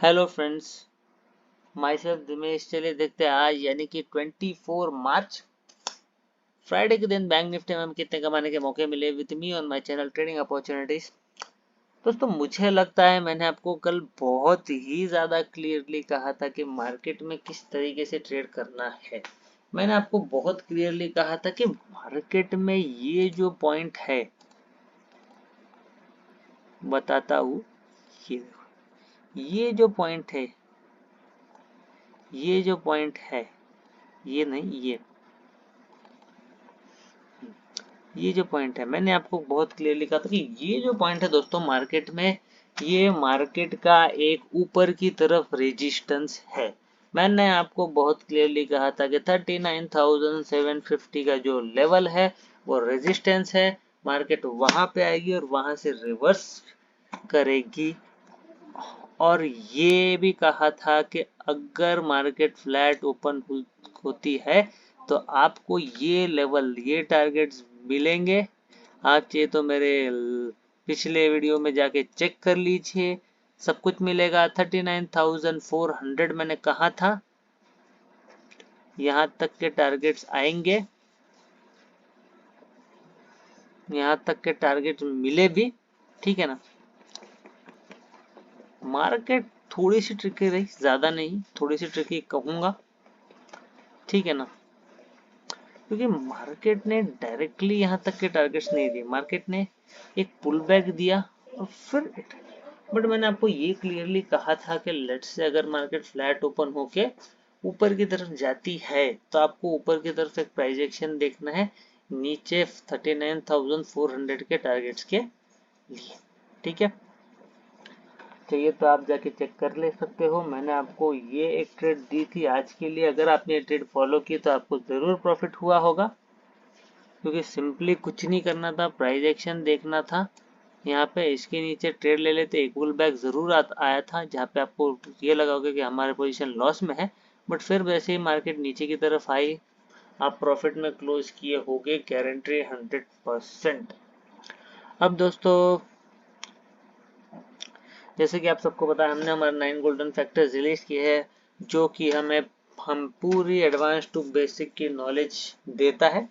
Hello friends, my self Dinesh. चलिए देखते हैं आज यानी कि 24 मार्च फ्राइडे के दिन बैंक निफ्टी में हम कितने कमाने के मौके मिले with me on my channel trading opportunities. दोस्तों मुझे लगता है मैंने आपको कल बहुत ही ज़्यादा क्लियरली कहा था कि मार्केट में किस तरीके से ट्रेड करना है। मैंने आपको बहुत क्लियरली कहा था कि मार्केट में ये जो पॉइंट है बताता हूँ, ये जो पॉइंट है, ये जो पॉइंट है, ये नहीं, ये जो पॉइंट है मैंने आपको बहुत क्लियरली कहा था कि ये जो पॉइंट है दोस्तों मार्केट में, ये मार्केट का एक ऊपर की तरफ रेजिस्टेंस है। मैंने आपको बहुत क्लियरली कहा था कि 39,750 का जो लेवल है वो रेजिस्टेंस है। मार्केट वहां पे आएगी और वहां से रिवर्स करेगी। और ये भी कहा था कि अगर मार्केट फ्लैट ओपन होती है तो आपको ये लेवल, ये टारगेट्स मिलेंगे। आप चाहिए तो मेरे पिछले वीडियो में जाके चेक कर लीजिए, सब कुछ मिलेगा। 39,400 मैंने कहा था, यहाँ तक के टारगेट्स आएंगे, यहाँ तक के टारगेट मिले भी, ठीक है ना। मार्केट थोड़ी सी ट्रिकी रही, ज्यादा नहीं, थोड़ी सी ट्रिकी कहूंगा, ठीक है ना, क्योंकि मार्केट ने डायरेक्टली यहाँ तक के टारगेट्स नहीं दिए। मार्केट ने एक पुल बैक दिया और फिर, बट मैंने आपको ये क्लियरली कहा था कि लेट्स से अगर मार्केट फ्लैट ओपन होके ऊपर की तरफ जाती है तो आपको ऊपर की तरफ एक प्राइस एक्शन देखना है नीचे 39,400 के टारगेट्स के लिए, ठीक है। चाहिए तो आप जाके चेक कर ले सकते हो। मैंने आपको ये एक ट्रेड दी थी आज के लिए, अगर आपने ये ट्रेड फॉलो की तो आपको जरूर प्रॉफिट हुआ होगा, क्योंकि सिंपली कुछ नहीं करना था, प्राइस एक्शन देखना था। यहाँ पे इसके नीचे ट्रेड ले लेते, एक पुल बैक जरूर आया था जहाँ पे आपको ये लगा होगा कि हमारे पोजीशन लॉस में है, बट फिर वैसे ही मार्केट नीचे की तरफ आई, आप प्रॉफिट में क्लोज किए होगे, गारंटी 100%। अब दोस्तों जैसे कि आप सबको पता है, हमने हमारे 9 गोल्डन फैक्टर्स रिलीज किए हैं जो कि हम पूरी एडवांस टू बेसिक की नॉलेज देता है।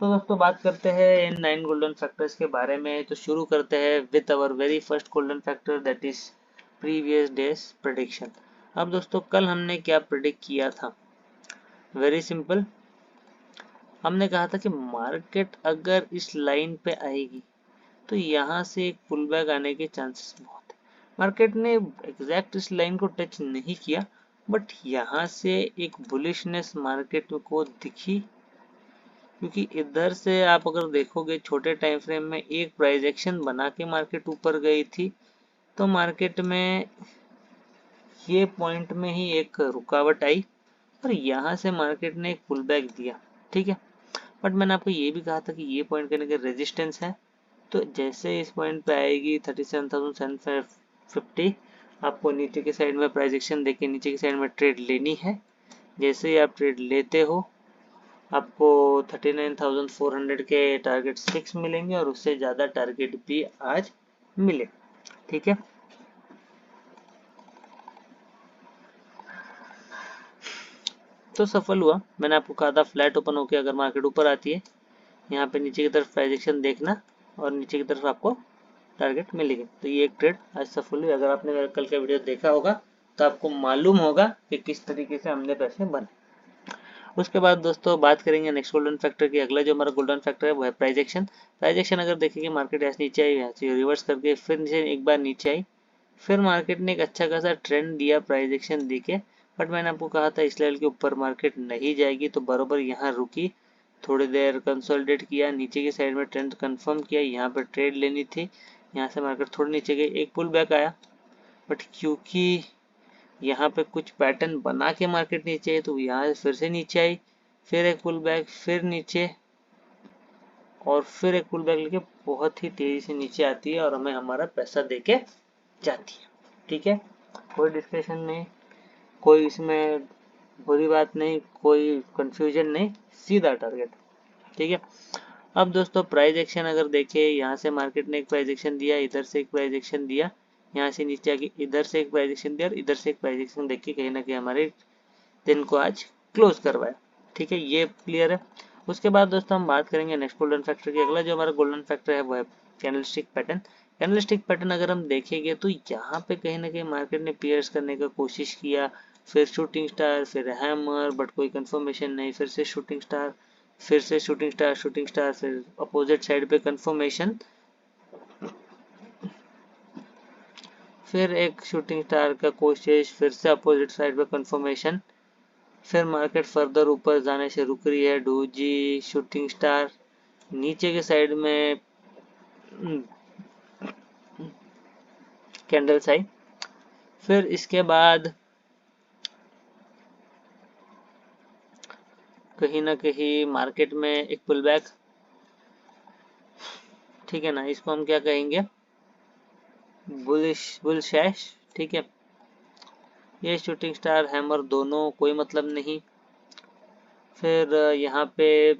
तो दोस्तों बात करते हैं इन 9 गोल्डन फैक्टर्स के बारे में। तो शुरू करते हैं with our very first golden factor, that is previous days prediction. अब दोस्तों कल हमने क्या प्रेडिक्ट किया था, वेरी सिंपल। हमने कहा था कि मार्केट अगर इस लाइन पे आएगी तो यहाँ से एक पुल बैक आने के चांसेस बहुत है। मार्केट ने एग्जैक्ट इस लाइन को टच नहीं किया, बट यहाँ से एक बुलिशनेस मार्केट को दिखी, क्योंकि इधर से आप अगर देखोगे छोटे टाइम फ्रेम में एक प्राइस एक्शन बना के मार्केट ऊपर गई थी, तो मार्केट में ये पॉइंट में ही एक रुकावट आई और यहाँ से मार्केट ने एक पुल बैक दिया, ठीक है। बट मैंने आपको ये भी कहा था कि ये पॉइंट करने के रेजिस्टेंस है, तो जैसे इस पॉइंट पे आएगी 37,750, आपको नीचे की साइड में प्राइस एक्शन देके नीचे की साइड में ट्रेड लेनी है। जैसे ही आप ट्रेड लेते हो आपको 39,400 के टारगेट फिक्स मिलेंगे और उससे ज़्यादा टारगेट भी आज मिले, ठीक है। तो सफल हुआ। मैंने आपको कहा था फ्लैट ओपन होकर अगर मार्केट ऊपर आती है, यहाँ पे नीचे की तरफ प्राइस एक्शन देखना और नीचे की तरफ आपको टारगेट मिलेगी। तो ये एक ट्रेड आज सफल हुई। अगर आपने मेरा कल का वीडियो देखा होगा तो आपको मालूम होगा कि किस तरीके से हमने पैसे बने। उसके बाद दोस्तों बात करेंगे नेक्स्ट गोल्डन फैक्टर की। अगला जो हमारा गोल्डन फैक्टर है वो है प्राइस एक्शन। प्राइस एक्शन अगर देखेंगे मार्केट यहाँ नीचे आई, यहाँ से रिवर्स करके फिर नीचे एक बार नीचे आई, फिर मार्केट ने एक अच्छा खासा ट्रेंड दिया प्राइस एक्शन देके, बट मैंने आपको कहा था इस लेवल के ऊपर मार्केट नहीं जाएगी, तो बरोबर यहाँ रुकी, थोड़ी देर कंसोलिडेट किया, नीचे की साइड में ट्रेंड कंफर्म किया, यहाँ पर ट्रेड लेनी थी, यहाँ से मार्केट थोड़ी नीचे गई, एक पुल बैक आया, बट क्योंकि यहाँ पे कुछ पैटर्न बना के मार्केट नीचे है तो यहाँ से फिर से नीचे आई, फिर एक पुल बैक, फिर नीचे और फिर एक पुल बैक लेके बहुत ही तेजी से नीचे आती है और हमें हमारा पैसा देके जाती है, ठीक है। कोई डिस्कशन नहीं, कोई इसमें बुरी बात नहीं, कोई कंफ्यूजन नहीं, सीधा टारगेट, ठीक है। अब दोस्तों प्राइस एक्शन अगर देखें, यहाँ से मार्केट ने एक प्राइस एक्शन दिया, इधर से एक प्राइस एक्शन दिया, यहाँ से नीचे आके इधर से एक प्राइस एक्शन दिया और इधर से एक प्राइस एक्शन देख के कहीं ना कहीं हमारे दिन को आज क्लोज करवाया। ठीक है, ये क्लियर है। उसके बाद दोस्तों हम बात करेंगे नेक्स्ट गोल्डन फैक्टर की। अगला जो हमारा गोल्डन फैक्टर है वो है कैंडलस्टिक पैटर्न। कैंडलस्टिक पैटर्न अगर हम देखेंगे तो यहाँ पे कहीं ना कहीं मार्केट ने पियर्स करने का कोशिश किया, फिर शूटिंग स्टार, फिर हैमर, बट कोई कंफर्मेशन नहीं, फिर से शूटिंग स्टार, फिर से शूटिंग स्टार, शूटिंग स्टार, फिर अपोजिट साइड पे कंफर्मेशन, फिर एक शूटिंग स्टार का कोशिश, फिर से अपोजिट साइड पे कंफर्मेशन, फिर मार्केट फर्दर ऊपर जाने से रुक रही है। डोजी, शूटिंग स्टार, नीचे के साइड में कैंडल्स आई, फिर इसके बाद कहीं ना कहीं मार्केट में एक पुल बैक। ठीक है ना, इसको हम क्या कहेंगे, बुल शैश। ठीक है, ये शूटिंग स्टार हैमर दोनों कोई मतलब नहीं। फिर यहाँ पे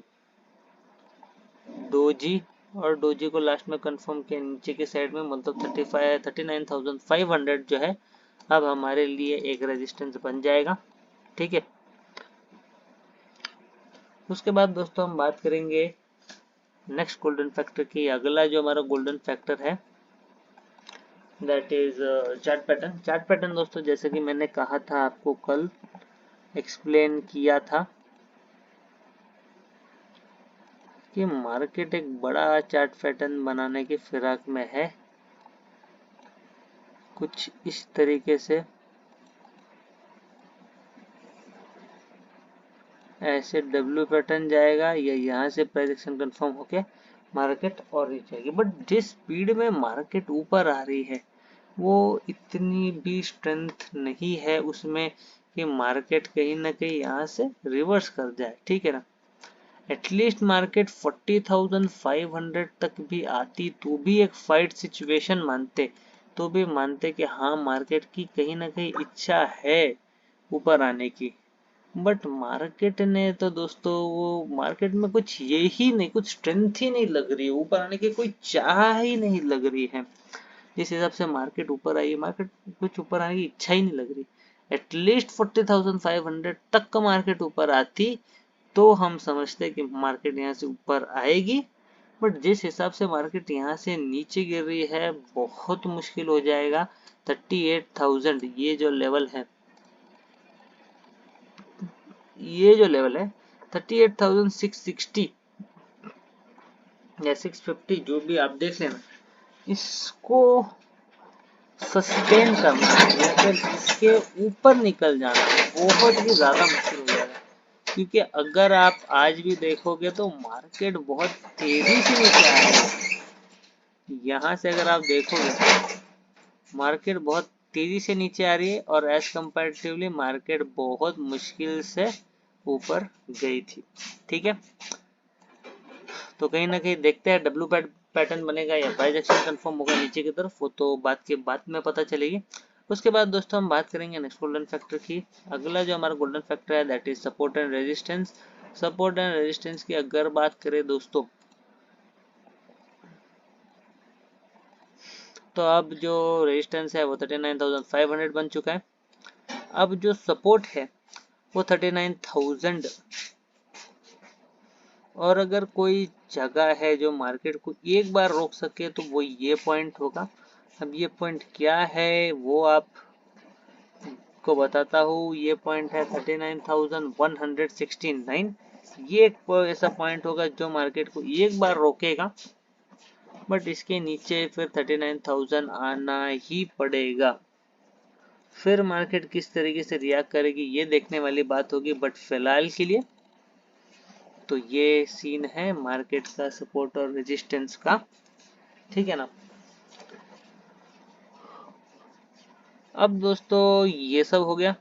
डोजी, और डोजी को लास्ट में कंफर्म किया नीचे के साइड में, मतलब 39,500 जो है अब हमारे लिए एक रेजिस्टेंस बन जाएगा। ठीक है, उसके बाद दोस्तों हम बात करेंगे नेक्स्ट गोल्डन फैक्टर की। अगला जो हमारा गोल्डन फैक्टर है that is chart pattern. Chart pattern दोस्तों जैसे कि मैंने कहा था आपको, कल एक्सप्लेन किया था कि मार्केट एक बड़ा चार्ट पैटर्न बनाने की फिराक में है। कुछ इस तरीके से ऐसे डब्ल्यू पैटर्न जाएगा या यहाँ से प्राइस एक्शन कंफर्म होके मार्केट और रीच जाएगी। बट जिस स्पीड में मार्केट ऊपर आ रही है वो इतनी भी स्ट्रेंथ नहीं है उसमें कि मार्केट कहीं ना कहीं यहाँ से रिवर्स कर जाए। ठीक है ना, एटलीस्ट मार्केट 40,500 तक भी आती तो भी एक फाइट सिचुएशन मानते, तो भी मानते कि हाँ मार्केट की कहीं ना कहीं इच्छा है ऊपर आने की। बट मार्केट ने तो दोस्तों वो मार्केट में कुछ ये ही नहीं, कुछ स्ट्रेंथ ही नहीं लग रही है, ऊपर आने की कोई चाह ही नहीं लग रही है। जिस हिसाब से मार्केट ऊपर आई है, मार्केट कुछ ऊपर आने की इच्छा ही नहीं लग रही। एटलीस्ट 40,500 तक का मार्केट ऊपर आती तो हम समझते कि मार्केट यहाँ से ऊपर आएगी। बट जिस हिसाब से मार्केट यहाँ से नीचे गिर रही है बहुत मुश्किल हो जाएगा। 38,000 ये जो लेवल है, ये जो लेवल है 38,660 या 650 जो भी आप देख लेना, इसको सस्टेन करना या फिर इसके ऊपर निकल जाना बहुत ही ज्यादा मुश्किल हो जाएगा। क्योंकि अगर आप आज भी देखोगे तो मार्केट बहुत तेजी से नीचे आ रही है। यहाँ से अगर आप देखोगे मार्केट बहुत तेजी से नीचे आ रही है और एज कंपैरेटिवली मार्केट बहुत मुश्किल से ऊपर गई थी। ठीक है, तो कहीं ना कहीं देखते हैं डब्ल्यू पैटर्न बनेगा या प्राइस एक्शन कंफर्म होगा नीचे की तरफ, वो तो बात के बाद में पता चलेगी। उसके बाद दोस्तों हम बात करेंगे नेक्स्ट गोल्डन फैक्टर की। अगला जो हमारा गोल्डन फैक्टर है that is support and resistance. Support and resistance की अगर बात करें दोस्तों तो अब जो रेजिस्टेंस है वो 39,500 बन चुका है। अब जो सपोर्ट है वो 39,000, और अगर कोई जगह है जो मार्केट को एक बार रोक सके तो वो ये पॉइंट होगा। अब ये पॉइंट क्या है वो आप को बताता हूँ। ये पॉइंट है 39,169। ये एक ऐसा पॉइंट होगा जो मार्केट को एक बार रोकेगा, बट इसके नीचे फिर 39,000 आना ही पड़ेगा। फिर मार्केट किस तरीके से रिएक्ट करेगी ये देखने वाली बात होगी। बट फिलहाल के लिए तो ये सीन है मार्केट का सपोर्ट और रेजिस्टेंस का। ठीक है ना, अब दोस्तों ये सब हो गया,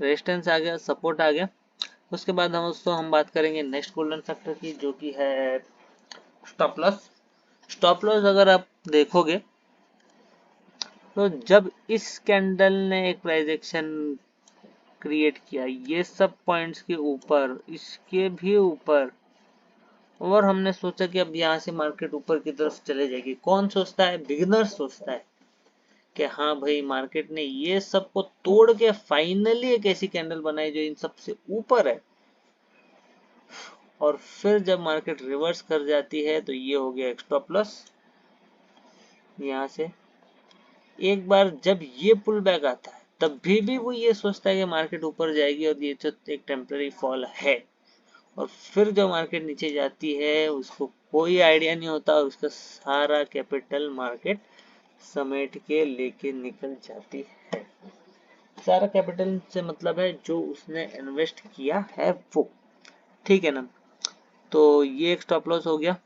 रेजिस्टेंस आ गया, सपोर्ट आ गया। उसके बाद हम बात करेंगे नेक्स्ट गोल्डन फैक्टर की जो कि है स्टॉप लॉस। स्टॉप लॉस अगर आप देखोगे तो जब इस कैंडल ने एक प्राइस एक्शन क्रिएट किया ये सब पॉइंट्स के ऊपर, इसके भी ऊपर, और हमने सोचा कि अब यहाँ से मार्केट ऊपर की तरफ चले जाएगी। कौन सोचता है? बिगिनर सोचता है कि हाँ भाई मार्केट ने ये सबको तोड़ के फाइनली एक ऐसी कैंडल बनाई जो इन सबसे ऊपर है, और फिर जब मार्केट रिवर्स कर जाती है तो ये हो गया एक स्टॉप लॉस। यहाँ से एक बार जब ये पुल बैक आता है तब भी वो ये सोचता है कि मार्केट ऊपर जाएगी और ये तो एक टेम्पररी फॉल है, और फिर जो मार्केट नीचे जाती है उसको कोई आइडिया नहीं होता और उसका सारा कैपिटल मार्केट समेट के लेके निकल जाती है। सारा कैपिटल से मतलब है जो उसने इन्वेस्ट किया है वो, ठीक है ना। तो ये एक स्टॉप लॉस हो गया।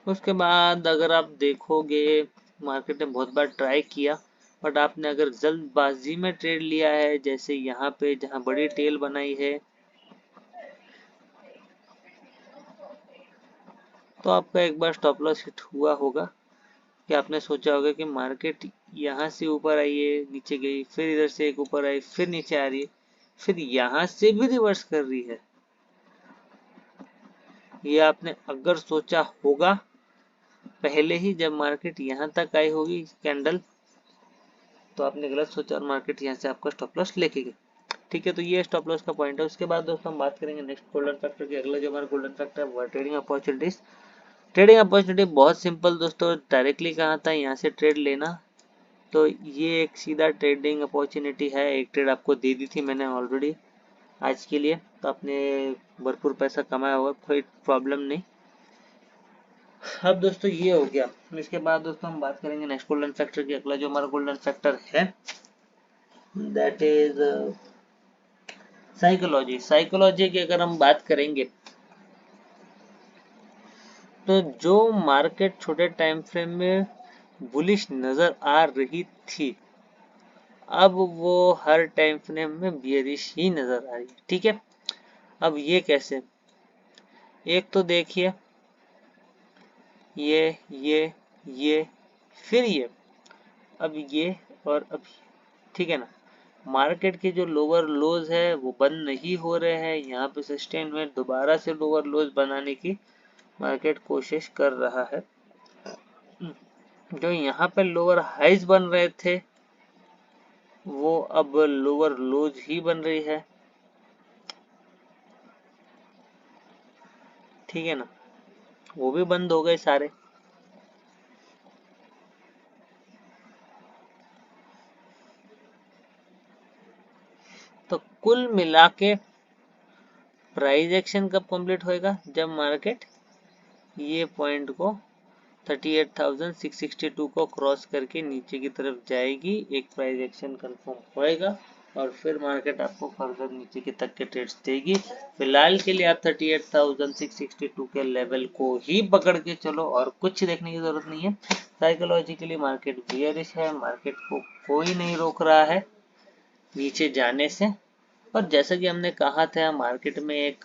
उसके बाद अगर आप देखोगे मार्केट ने बहुत बार ट्राई किया, बट आपने अगर जल्दबाजी में ट्रेड लिया है, जैसे यहाँ पे जहाँ बड़ी टेल बनाई है, तो आपका एक बार स्टॉप लॉस हिट हुआ होगा कि आपने सोचा होगा कि मार्केट यहाँ से ऊपर आई है, नीचे गई, फिर इधर से एक ऊपर आई, फिर नीचे आ रही है, फिर यहाँ से भी रिवर्स कर रही है। ये आपने अगर सोचा होगा पहले ही जब मार्केट यहाँ तक आई होगी कैंडल, तो आपने गलत सोचा और मार्केट यहाँ से आपका स्टॉप लॉस लेके गई, ठीक है। तो ये स्टॉप लॉस का पॉइंट है। उसके बाद दोस्तों हम बात करेंगे नेक्स्ट गोल्डन फैक्टर की। अगला जो हमारा गोल्डन फैक्टर है वो ट्रेडिंग अपॉर्चुनिटीज। ट्रेडिंग अपॉर्चुनिटी बहुत सिंपल दोस्तों, डायरेक्टली कहा था यहाँ से ट्रेड लेना, तो ये एक सीधा ट्रेडिंग अपॉर्चुनिटी है। एक ट्रेड आपको दे दी थी मैंने ऑलरेडी आज के लिए, तो आपने भरपूर पैसा कमाया होगा, कोई प्रॉब्लम नहीं। अब दोस्तों ये हो गया। इसके बाद दोस्तों हम बात करेंगे नेक्स्ट गोल्डन फैक्टर की। अगला जो हमारा गोल्डन फैक्टर है दैट इज साइकोलॉजी। साइकोलॉजी की अगर हम बात करेंगे तो जो मार्केट छोटे टाइम फ्रेम में बुलिश नजर आ रही थी, अब वो हर टाइम फ्रेम में बियरिश ही नजर आ रही है, ठीक है। अब ये कैसे? एक तो देखिए ये फिर ये, अब ये और अब ये, ठीक है ना। मार्केट के जो लोअर लोज है वो बंद नहीं हो रहे हैं, यहाँ पे सस्टेन में दोबारा से लोअर लोज बनाने की मार्केट कोशिश कर रहा है। जो यहाँ पे लोअर हाइज बन रहे थे वो अब लोअर लोज ही बन रही है, ठीक है ना। वो भी बंद हो गए सारे। तो कुल मिला के प्राइस एक्शन कब कंप्लीट होएगा? जब मार्केट ये पॉइंट को 38,662 को क्रॉस करके नीचे की तरफ जाएगी, एक प्राइस एक्शन कंफर्म होएगा और फिर मार्केट आपको फर्दर नीचे की तक के ट्रेड्स देगी। फिलहाल के लिए आप 38,662 के लेवल को ही पकड़ के चलो और कुछ देखने की जरूरत नहीं है। साइकोलॉजिकली मार्केट बियरिश है, मार्केट को कोई नहीं रोक रहा है नीचे जाने से। और जैसा कि हमने कहा था मार्केट में एक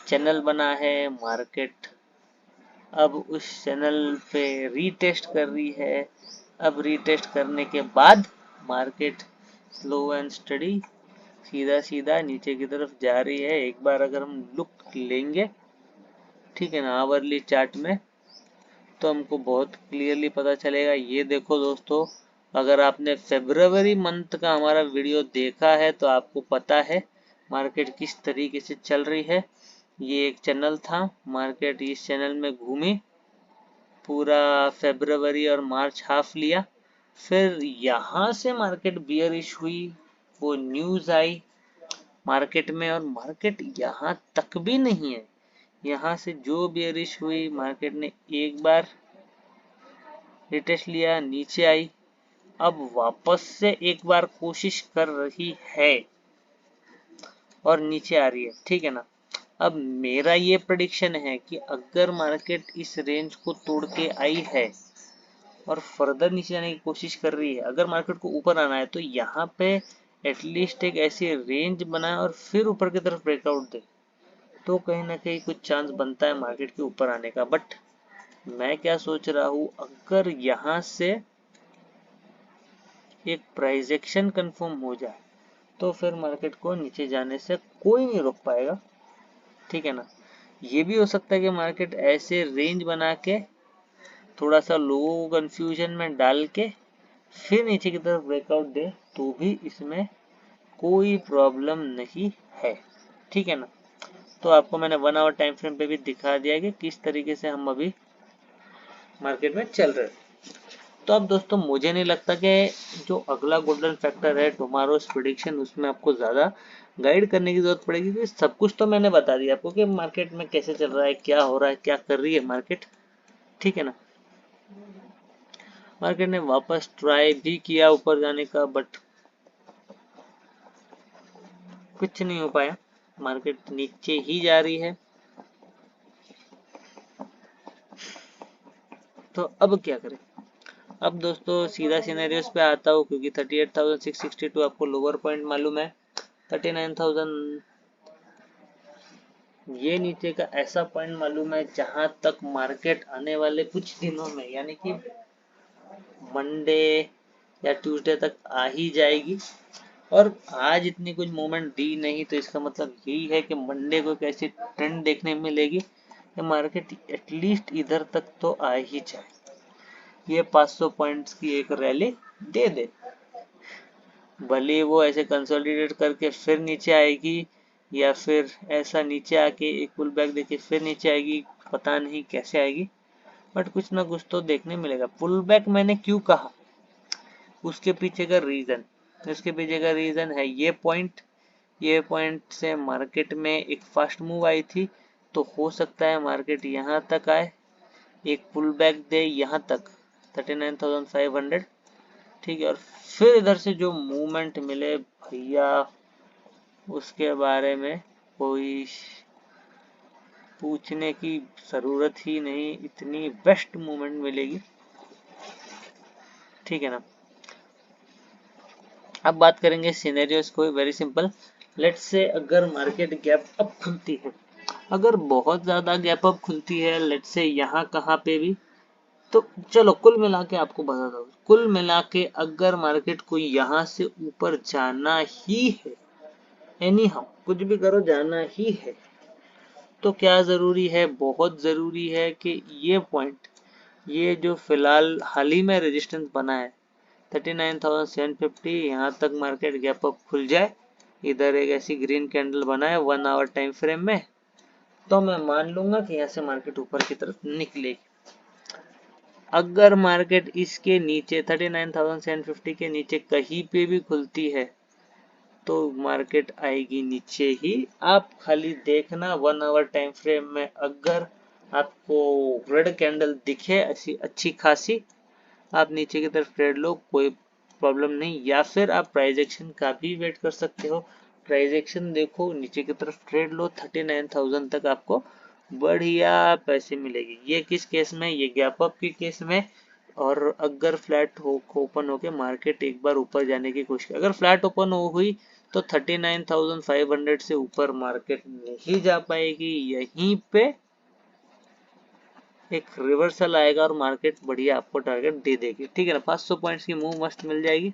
चैनल बना है, मार्केट अब उस चैनल पे रीटेस्ट कर रही है। अब रीटेस्ट करने के बाद मार्केट स्लो एंड स्टडी सीधा सीधा नीचे की तरफ जा रही है। एक बार अगर हम लुक लेंगे, ठीक है ना, आवरली चार्ट में, तो हमको बहुत क्लियरली पता चलेगा। ये देखो दोस्तों, अगर आपने फरवरी मंथ का हमारा वीडियो देखा है तो आपको पता है मार्केट किस तरीके से चल रही है। ये एक चैनल था, मार्केट इस चैनल में घूमी, पूरा फरवरी और मार्च हाफ लिया, फिर यहाँ से मार्केट बियरिश हुई, वो न्यूज आई मार्केट में और मार्केट यहाँ तक भी नहीं है। यहाँ से जो बियरिश हुई मार्केट ने एक बार रिटेस्ट लिया, नीचे आई, अब वापस से एक बार कोशिश कर रही है और नीचे आ रही है, ठीक है ना। अब मेरा ये प्रेडिक्शन है कि अगर मार्केट इस रेंज को तोड़ के आई है और फर्दर नीचे जाने की कोशिश कर रही है, अगर मार्केट को ऊपर आना है तो यहाँ पे एटलीस्ट एक ऐसी रेंज बनाए और फिर ऊपर की तरफ ब्रेकआउट दे, तो कहीं ना कहीं कुछ चांस बनता है मार्केट के ऊपर आने का। बट मैं क्या सोच रहा हूँ, अगर यहाँ से एक प्राइस एक्शन कंफर्म हो जाए तो फिर मार्केट को नीचे जाने से कोई नहीं रोक पाएगा। ठीक है ना। ये भी हो सकता है कि मार्केट ऐसे रेंज बना के थोड़ा सा लोगों को कंफ्यूजन में डाल के फिर नीचे की तरफ ब्रेकआउट दे, तो भी इसमें कोई प्रॉब्लम नहीं है, ठीक है ना। तो आपको मैंने 1 आवर टाइम फ्रेम पे भी दिखा दिया कि किस तरीके से हम अभी मार्केट में चल रहे हैं। तो अब दोस्तों मुझे नहीं लगता कि जो अगला गोल्डन फैक्टर है टुमारोज प्रेडिक्शन, उसमें आपको ज़्यादा गाइड करने की जरूरत पड़ेगी, क्योंकि सब कुछ तो मैंने बता दिया आपको कि मार्केट में कैसे चल रहा है, क्या हो रहा है, क्या कर रही है मार्केट, ठीक है ना। मार्केट ने वापस ट्राई भी किया ऊपर जाने का, बट कुछ नहीं हो पाया, मार्केट नीचे ही जा रही है। तो अब क्या करें। अब दोस्तों सीधा सिनेरियोस पे आता हूँ, क्योंकि 38,662 आपको लोअर पॉइंट मालूम है, 39,000 ये नीचे का ऐसा पॉइंट मालूम है जहां तक मार्केट आने वाले कुछ दिनों में, यानी कि मंडे या ट्यूसडे तक आ ही जाएगी। और आज इतनी कुछ मूवमेंट दी नहीं, तो इसका मतलब यही है कि मंडे को कैसी ट्रेंड देखने मिलेगी कि मार्केट एटलीस्ट इधर तक तो आ ही जाए, ये 500 पॉइंट्स की एक रैली दे दे। भले वो ऐसे कंसोलिडेट करके फिर नीचे आएगी, या फिर ऐसा नीचे आके एक पुल बैक देके फिर नीचे आएगी, पता नहीं कैसे आएगी, बट कुछ ना कुछ तो देखने मिलेगा। पुल बैक मैंने क्यों कहा, उसके पीछे का रीजन, है ये पॉइंट से मार्केट में एक फास्ट मूव आई थी, तो हो सकता है मार्केट यहाँ तक आए, एक पुल बैक दे यहाँ तक 39,500, ठीक है, और फिर इधर से जो मूवमेंट मिले भैया, उसके बारे में कोई पूछने की जरूरत ही नहीं, इतनी बेस्ट मूवमेंट मिलेगी, ठीक है ना। अब बात करेंगे सिनेरियोस को, वेरी सिंपल। लेट्स से अगर मार्केट गैप अप खुलती है, अगर बहुत ज्यादा गैप अप खुलती है, लेट्स से यहाँ कहाँ पे भी, तो चलो कुल मिला के आपको बता दो, कुल मिला के अगर मार्केट को यहाँ से ऊपर जाना ही है, एनी हाउ कुछ भी करो जाना ही है, तो क्या जरूरी है, बहुत जरूरी है कि ये पॉइंट, ये जो फिलहाल हाल ही में रेजिस्टेंस बना है 39,750, यहाँ तक मार्केट गैप अप खुल जाए, इधर एक ऐसी ग्रीन कैंडल बनाए 1 आवर टाइम फ्रेम में, तो मैं मान लूंगा कि यहाँ से मार्केट ऊपर की तरफ निकलेगी। अगर मार्केट इसके नीचे 39,750 के नीचे कहीं पे भी खुलती है, तो मार्केट आएगी नीचे ही। आप खाली देखना 1 आवर टाइम फ्रेम में, अगर आपको रेड कैंडल दिखे ऐसी अच्छी खासी, आप नीचे की तरफ ट्रेड लो, कोई प्रॉब्लम नहीं, या फिर आप प्राइस एक्शन का भी वेट कर सकते हो। प्राइस एक्शन देखो, नीचे की तरफ ट्रेड लो, 39,000 तक आपको बढ़िया पैसे मिलेगी। ये किस केस में, ये गैप अप के केस में, और अगर फ्लैट ओपन होके मार्केट एक बार ऊपर जाने की कोशिश, अगर फ्लैट ओपन हो हुई तो 39,500 से ऊपर मार्केट नहीं जा पाएगी, यहीं पे एक रिवर्सल आएगा और मार्केट बढ़िया आपको टारगेट दे देगी, ठीक है ना। 500 पॉइंट्स की मूव मस्त मिल जाएगी,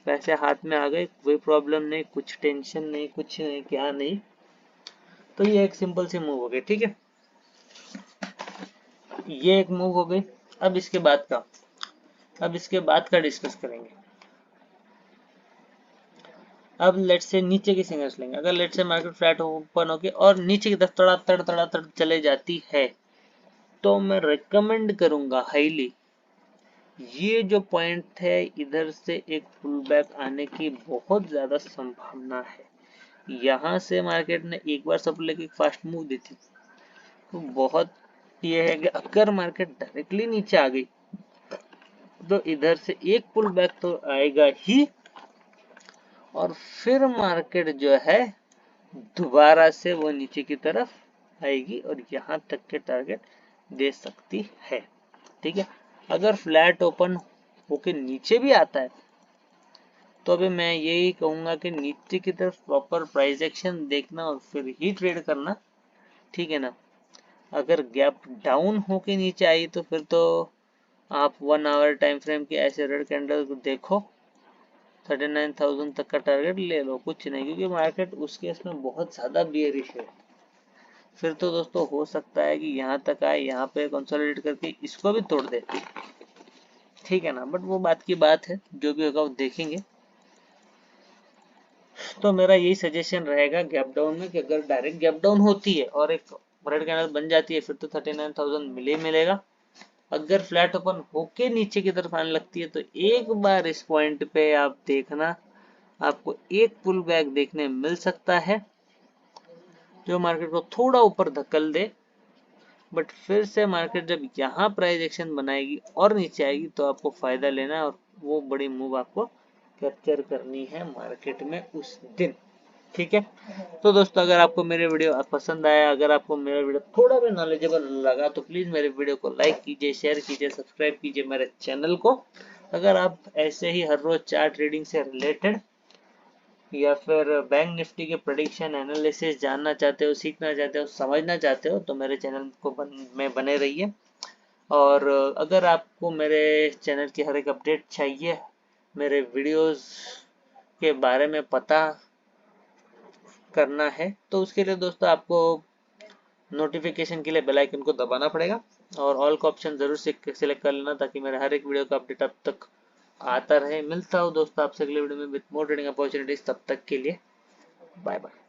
पैसे हाथ में आ गए, कोई प्रॉब्लम नहीं, कुछ टेंशन नहीं, कुछ नहीं, क्या नहीं। तो ये एक सिंपल सी मूव हो गई, ठीक है, ये एक मूव हो गई। अब इसके बाद का डिस्कस करेंगे। अब लेट से नीचे की सिग्नल्स लेंगे। अगर लेट से मार्केट फ्लैट ओपन होके और नीचे की तरफ तड़ा तड़ चले जाती है, तो मैं रिकमेंड करूंगा हाईली, ये जो पॉइंट है इधर से एक पुल बैक आने की बहुत ज्यादा संभावना है। यहाँ से मार्केट ने एक बार सप्लाई की फास्ट मूव दी थी, तो बहुत ये है कि अगर मार्केट डायरेक्टली नीचे आ गई, तो इधर से एक पुल बैक तो आएगा ही, और फिर मार्केट जो है दोबारा से वो नीचे की तरफ आएगी और यहाँ तक के टारगेट दे सकती है, ठीक है। अगर फ्लैट ओपन होके नीचे भी आता है, तो अभी मैं यही कहूंगा कि नीचे की तरफ प्रॉपर प्राइस एक्शन देखना और फिर ही ट्रेड करना, ठीक है ना। अगर गैप डाउन होके नीचे आई, तो फिर तो आप 1 आवर टाइम फ्रेम के ऐसे रेड कैंडल को देखो, 39,000 तक का टारगेट ले लो, कुछ नहीं, क्योंकि मार्केट उस केस में बहुत ज्यादा बियरिश है। फिर तो दोस्तों हो सकता है कि यहाँ तक आए, यहाँ पे कंसोलिडेट करके इसको भी तोड़ दे, ठीक है ना। बट वो बात की बात है, जो भी होगा वो देखेंगे। तो मेरा यही सजेशन रहेगा गैप डाउन में कि अगर डायरेक्ट गैप डाउन होती है और एक रेड कैंडल बन जाती है फिर तो 39,000 मिले मिलेगा। अगर फ्लैट ओपन होके नीचे की तरफ आने लगती है तो एक बार इस पॉइंट पे आप देखना, आपको एक पुल बैक देखने मिल सकता है जो मार्केट को थोड़ा ऊपर धक्कल दे। बट फिर से मार्केट जब यहाँ प्राइस एक्शन बनाएगी और नीचे आएगी तो आपको फायदा लेना है और वो बड़ी मूव आपको कैप्चर करनी है मार्केट में उस दिन, ठीक है। तो दोस्तों अगर आपको मेरे वीडियो पसंद आया, अगर आपको मेरा वीडियो थोड़ा भी नॉलेजेबल लगा तो प्लीज मेरे वीडियो को लाइक कीजिए, शेयर कीजिए, सब्सक्राइब कीजिए मेरे चैनल को। अगर आप ऐसे ही हर रोज चार्ट ट्रेडिंग से रिलेटेड या फिर बैंक निफ्टी के प्रेडिक्शन एनालिसिस जानना चाहते हो, सीखना चाहते हो, समझना चाहते हो तो मेरे चैनल को में बने रहिए। और अगर आपको मेरे चैनल की हर एक अपडेट चाहिए, मेरे वीडियोस के बारे में पता करना है, तो उसके लिए दोस्तों आपको नोटिफिकेशन के लिए बेल आइकन को दबाना पड़ेगा और ऑल का ऑप्शन जरूर सिलेक्ट कर लेना ताकि मेरा हर एक वीडियो का अपडेट अब तक आता रहे। मिलता हूँ दोस्तों आपसे अगले वीडियो में विद मोर ट्रेडिंग अपॉर्चुनिटीज, तब तक के लिए बाय बाय।